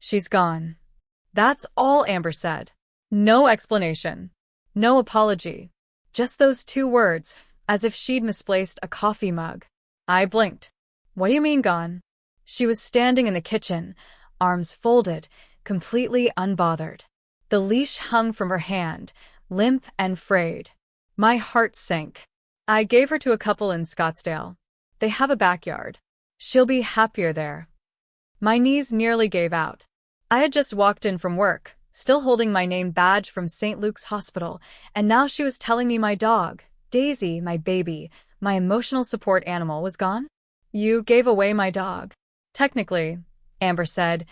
She's gone. That's all Amber said. No explanation. No apology. Just those two words, as if she'd misplaced a coffee mug. I blinked. What do you mean gone? She was standing in the kitchen, arms folded, completely unbothered. The leash hung from her hand, limp and frayed. My heart sank. I gave her to a couple in Scottsdale. They have a backyard. She'll be happier there. My knees nearly gave out. I had just walked in from work, still holding my name badge from St. Luke's Hospital, and now she was telling me my dog, Daisy, my baby, my emotional support animal, was gone? You gave away my dog. Technically, Amber said,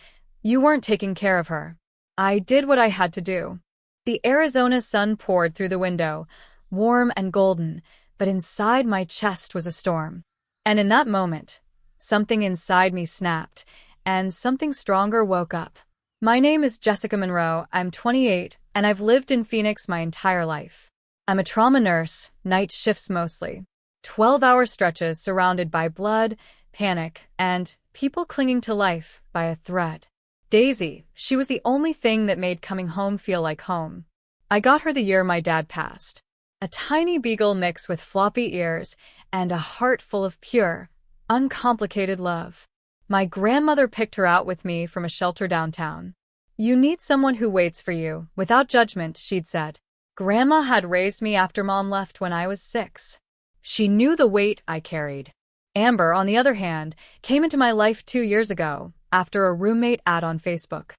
you weren't taking care of her. I did what I had to do. The Arizona sun poured through the window, warm and golden, but inside my chest was a storm. And in that moment, something inside me snapped, and something stronger woke up. My name is Jessica Monroe, I'm 28, and I've lived in Phoenix my entire life. I'm a trauma nurse, night shifts mostly. 12-hour stretches surrounded by blood, panic, and people clinging to life by a thread. Daisy, she was the only thing that made coming home feel like home. I got her the year my dad passed. A tiny beagle mix with floppy ears and a heart full of pure, uncomplicated love. My grandmother picked her out with me from a shelter downtown. You need someone who waits for you, without judgment, she'd said. Grandma had raised me after Mom left when I was 6. She knew the weight I carried. Amber, on the other hand, came into my life 2 years ago, after a roommate ad on Facebook.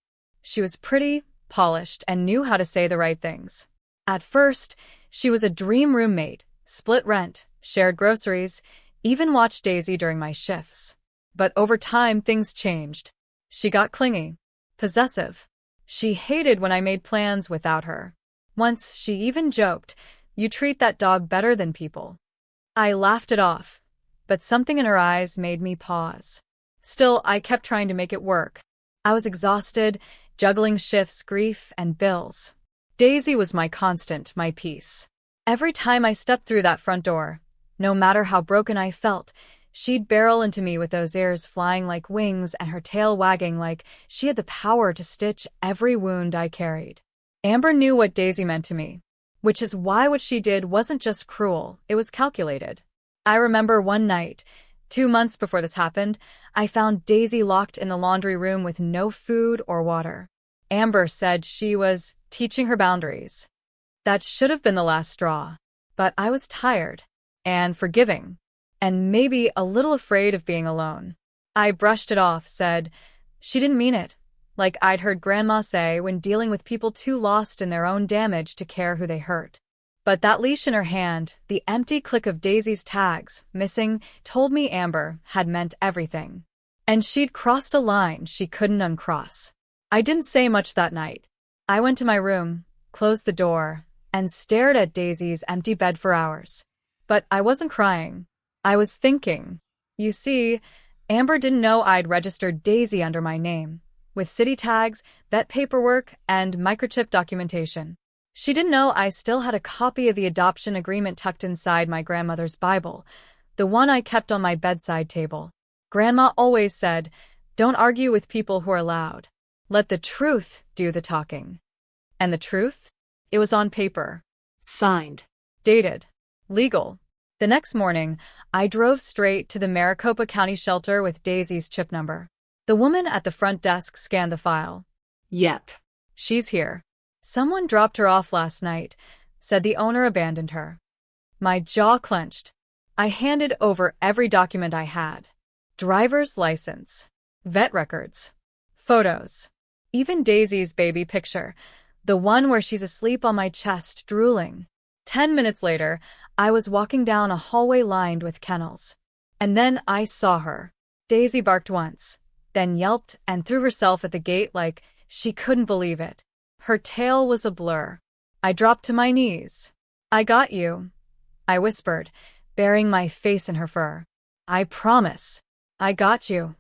She was pretty, polished, and knew how to say the right things. At first, she was a dream roommate, split rent, shared groceries, even watched Daisy during my shifts. But over time, things changed. She got clingy, possessive. She hated when I made plans without her. Once, she even joked, "You treat that dog better than people." I laughed it off, but something in her eyes made me pause. Still, I kept trying to make it work. I was exhausted, juggling shifts, grief, and bills. Daisy was my constant, my peace. Every time I stepped through that front door, no matter how broken I felt, she'd barrel into me with those ears flying like wings and her tail wagging like she had the power to stitch every wound I carried. Amber knew what Daisy meant to me, which is why what she did wasn't just cruel, it was calculated. I remember one night, 2 months before this happened, I found Daisy locked in the laundry room with no food or water. Amber said she was teaching her boundaries. That should have been the last straw. But I was tired, and forgiving, and maybe a little afraid of being alone. I brushed it off, said, she didn't mean it, like I'd heard Grandma say when dealing with people too lost in their own damage to care who they hurt. But that leash in her hand, the empty click of Daisy's tags, missing, told me Amber had meant everything. And she'd crossed a line she couldn't uncross. I didn't say much that night. I went to my room, closed the door, and stared at Daisy's empty bed for hours. But I wasn't crying. I was thinking. You see, Amber didn't know I'd registered Daisy under my name, with city tags, vet paperwork, and microchip documentation. She didn't know I still had a copy of the adoption agreement tucked inside my grandmother's Bible, the one I kept on my bedside table. Grandma always said, "Don't argue with people who are loud. Let the truth do the talking." And the truth? It was on paper. Signed. Dated. Legal. The next morning, I drove straight to the Maricopa County shelter with Daisy's chip number. The woman at the front desk scanned the file. "Yep. She's here. Someone dropped her off last night," said the owner abandoned her. My jaw clenched. I handed over every document I had. Driver's license. Vet records. Photos. Even Daisy's baby picture, the one where she's asleep on my chest, drooling. 10 minutes later, I was walking down a hallway lined with kennels. And then I saw her. Daisy barked once, then yelped and threw herself at the gate like she couldn't believe it. Her tail was a blur. I dropped to my knees. "I got you," I whispered, burying my face in her fur. "I promise. I got you."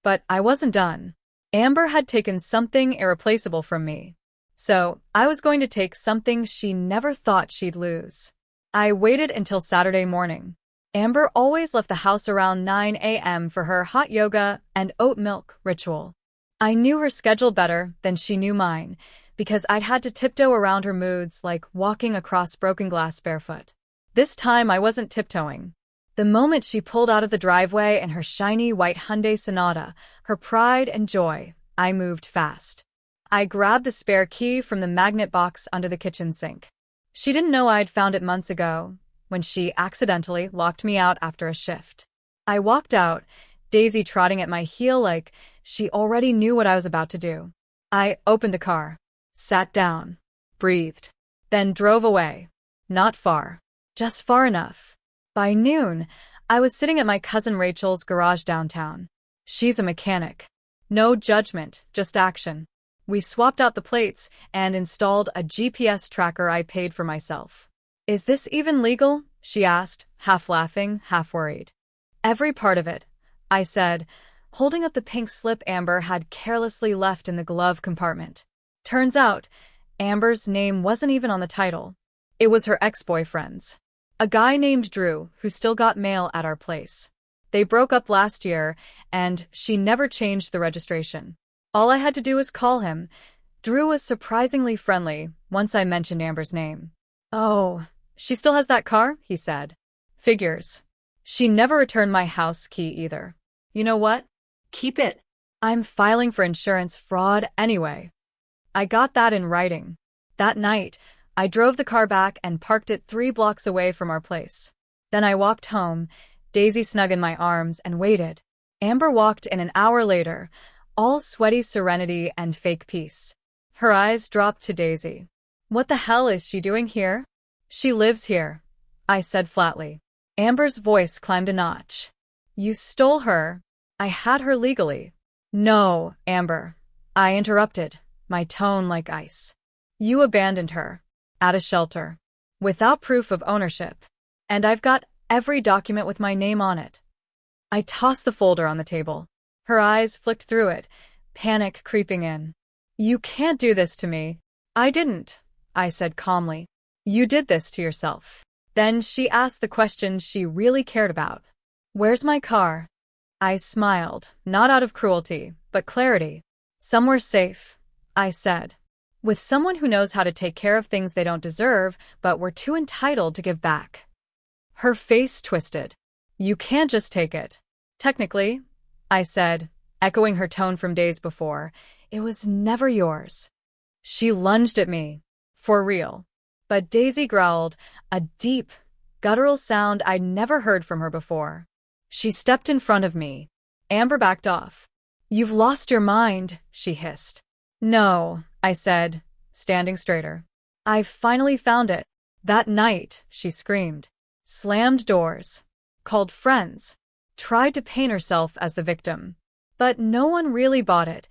But I wasn't done. Amber had taken something irreplaceable from me. So I was going to take something she never thought she'd lose. I waited until Saturday morning. Amber always left the house around 9 a.m. for her hot yoga and oat milk ritual. I knew her schedule better than she knew mine, because I'd had to tiptoe around her moods like walking across broken glass barefoot. This time I wasn't tiptoeing. The moment she pulled out of the driveway in her shiny white Hyundai Sonata, her pride and joy, I moved fast. I grabbed the spare key from the magnet box under the kitchen sink. She didn't know I'd found it months ago, when she accidentally locked me out after a shift. I walked out, Daisy trotting at my heel like she already knew what I was about to do. I opened the car, sat down, breathed, then drove away. Not far, just far enough. By noon, I was sitting at my cousin Rachel's garage downtown. She's a mechanic. No judgment, just action. We swapped out the plates and installed a GPS tracker I paid for myself. "Is this even legal?" she asked, half laughing, half worried. "Every part of it," I said, holding up the pink slip Amber had carelessly left in the glove compartment. Turns out, Amber's name wasn't even on the title. It was her ex-boyfriend's. A guy named Drew who still got mail at our place. They broke up last year, and she never changed the registration. All I had to do was call him. Drew was surprisingly friendly once I mentioned Amber's name. "Oh, she still has that car?" he said. "Figures. She never returned my house key either. You know what? Keep it. I'm filing for insurance fraud anyway." I got that in writing. That night, I drove the car back and parked it 3 blocks away from our place. Then I walked home, Daisy snug in my arms, and waited. Amber walked in an hour later, all sweaty serenity and fake peace. Her eyes dropped to Daisy. "What the hell is she doing here?" "She lives here," I said flatly. Amber's voice climbed a notch. "You stole her." "I had her legally." "No, Amber," I interrupted, my tone like ice. "You abandoned her. At a shelter. Without proof of ownership. And I've got every document with my name on it." I tossed the folder on the table. Her eyes flicked through it, panic creeping in. "You can't do this to me." "I didn't," I said calmly. "You did this to yourself." Then she asked the question she really cared about. "Where's my car?" I smiled, not out of cruelty, but clarity. "Somewhere safe," I said. "With someone who knows how to take care of things they don't deserve, but were too entitled to give back." Her face twisted. "You can't just take it." "Technically," I said, echoing her tone from days before, "it was never yours." She lunged at me. For real. But Daisy growled, a deep, guttural sound I'd never heard from her before. She stepped in front of me. Amber backed off. "You've lost your mind," she hissed. "No," I said, standing straighter. "I've finally found it." That night, she screamed, slammed doors, called friends, tried to paint herself as the victim. But no one really bought it,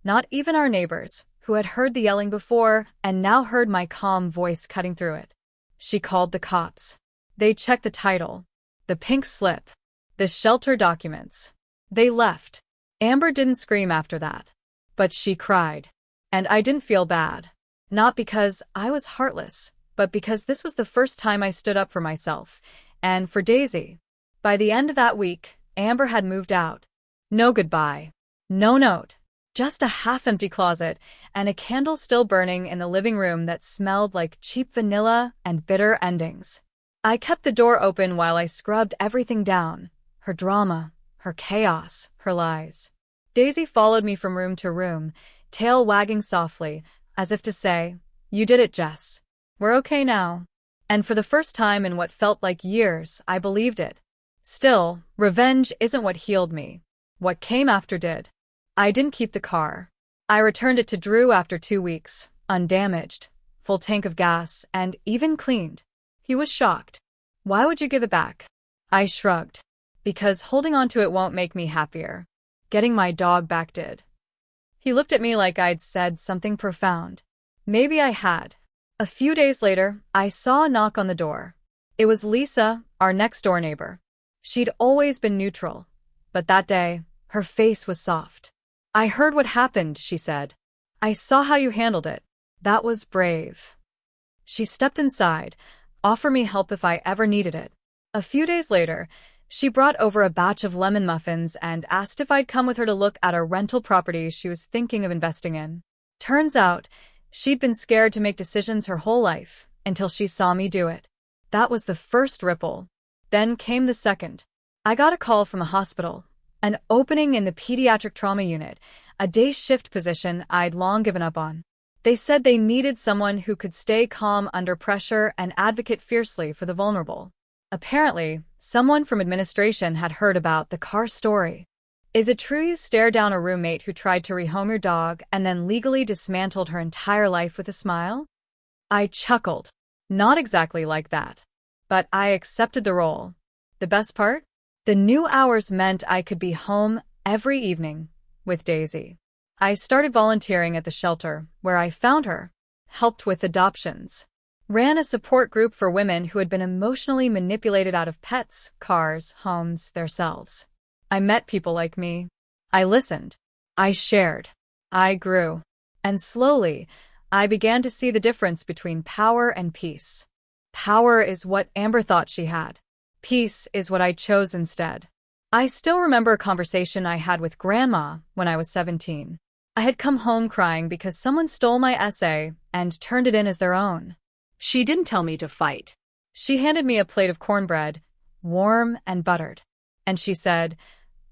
not even our neighbors, who had heard the yelling before and now heard my calm voice cutting through it. She called the cops. They checked the title, the pink slip, the shelter documents. They left. Amber didn't scream after that, but she cried. And I didn't feel bad. Not because I was heartless, but because this was the first time I stood up for myself, and for Daisy. By the end of that week, Amber had moved out. No goodbye. No note. Just a half-empty closet, and a candle still burning in the living room that smelled like cheap vanilla and bitter endings. I kept the door open while I scrubbed everything down. Her drama, her chaos, her lies. Daisy followed me from room to room, tail wagging softly, as if to say, "You did it, Jess. We're okay now." And for the first time in what felt like years, I believed it. Still, revenge isn't what healed me. What came after did. I didn't keep the car. I returned it to Drew after 2 weeks, undamaged, full tank of gas, and even cleaned. He was shocked. "Why would you give it back?" I shrugged. "Because holding on to it won't make me happier. Getting my dog back did." He looked at me like I'd said something profound. Maybe I had. A few days later, I saw a knock on the door. It was Lisa, our next-door neighbor. She'd always been neutral, but that day, her face was soft. "I heard what happened," she said. "I saw how you handled it. That was brave." She stepped inside, offered me help if I ever needed it. A few days later, She brought over a batch of lemon muffins and asked if I'd come with her to look at a rental property she was thinking of investing in. Turns out, she'd been scared to make decisions her whole life until she saw me do it. That was the first ripple. Then came the second. I got a call from a hospital, an opening in the pediatric trauma unit, a day shift position I'd long given up on. They said they needed someone who could stay calm under pressure and advocate fiercely for the vulnerable. Apparently, someone from administration had heard about the car story. Is it true you stare down a roommate who tried to rehome your dog and then legally dismantled her entire life with a smile? I chuckled. Not exactly like that. But I accepted the role. The best part? The new hours meant I could be home every evening with Daisy. I started volunteering at the shelter, where I found her, helped with adoptions, ran a support group for women who had been emotionally manipulated out of pets, cars, homes, themselves. I met people like me. I listened. I shared. I grew. And slowly, I began to see the difference between power and peace. Power is what Amber thought she had. Peace is what I chose instead. I still remember a conversation I had with Grandma when I was 17. I had come home crying because someone stole my essay and turned it in as their own. She didn't tell me to fight. She handed me a plate of cornbread, warm and buttered. And she said,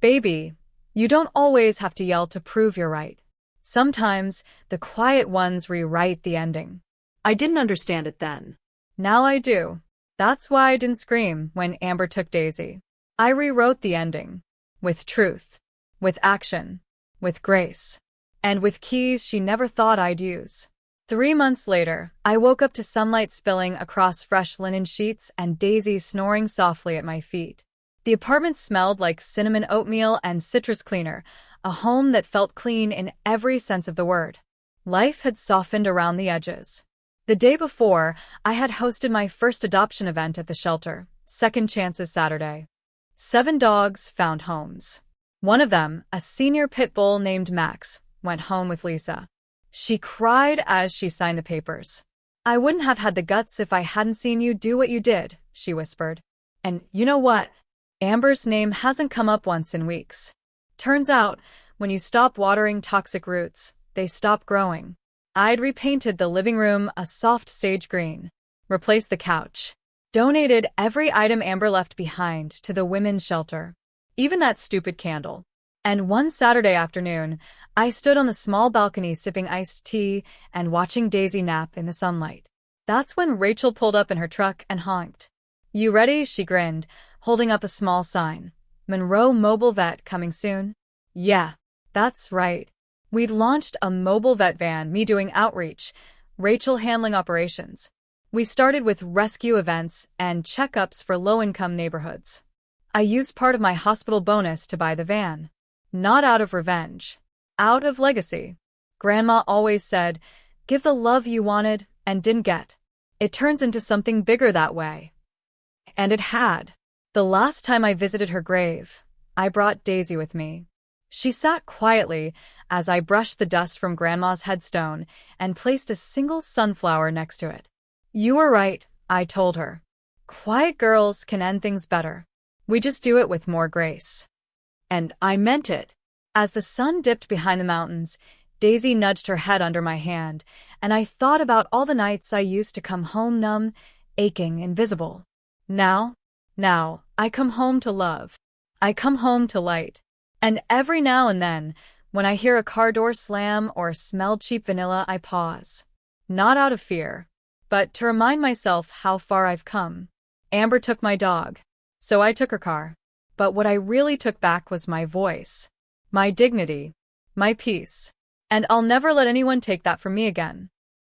"Baby, you don't always have to yell to prove you're right. Sometimes the quiet ones rewrite the ending." I didn't understand it then. Now I do. That's why I didn't scream when Amber took Daisy. I rewrote the ending. With truth. With action. With grace. And with keys she never thought I'd use. 3 months later, I woke up to sunlight spilling across fresh linen sheets and Daisy snoring softly at my feet. The apartment smelled like cinnamon oatmeal and citrus cleaner, a home that felt clean in every sense of the word. Life had softened around the edges. The day before, I had hosted my first adoption event at the shelter, Second Chances Saturday. 7 dogs found homes. One of them, a senior pit bull named Max, went home with Lisa. She cried as she signed the papers. "I wouldn't have had the guts if I hadn't seen you do what you did," she whispered. "And you know what? Amber's name hasn't come up once in weeks. Turns out, when you stop watering toxic roots, they stop growing." I'd repainted the living room a soft sage green, replaced the couch, donated every item Amber left behind to the women's shelter, even that stupid candle. And one Saturday afternoon, I stood on the small balcony sipping iced tea and watching Daisy nap in the sunlight. That's when Rachel pulled up in her truck and honked. "You ready?" she grinned, holding up a small sign. "Monroe Mobile Vet coming soon?" Yeah, that's right. We'd launched a mobile vet van, me doing outreach, Rachel handling operations. We started with rescue events and checkups for low-income neighborhoods. I used part of my hospital bonus to buy the van. Not out of revenge. Out of legacy. Grandma always said, "Give the love you wanted and didn't get. It turns into something bigger that way." And it had. The last time I visited her grave, I brought Daisy with me. She sat quietly as I brushed the dust from Grandma's headstone and placed a single sunflower next to it. "You were right," I told her. "Quiet girls can end things better. We just do it with more grace." And I meant it. As the sun dipped behind the mountains, Daisy nudged her head under my hand, and I thought about all the nights I used to come home numb, aching, invisible. Now, I come home to love. I come home to light. And every now and then, when I hear a car door slam or smell cheap vanilla, I pause. Not out of fear, but to remind myself how far I've come. Amber took my dog, so I took her car. But what I really took back was my voice, my dignity, my peace. And I'll never let anyone take that from me again.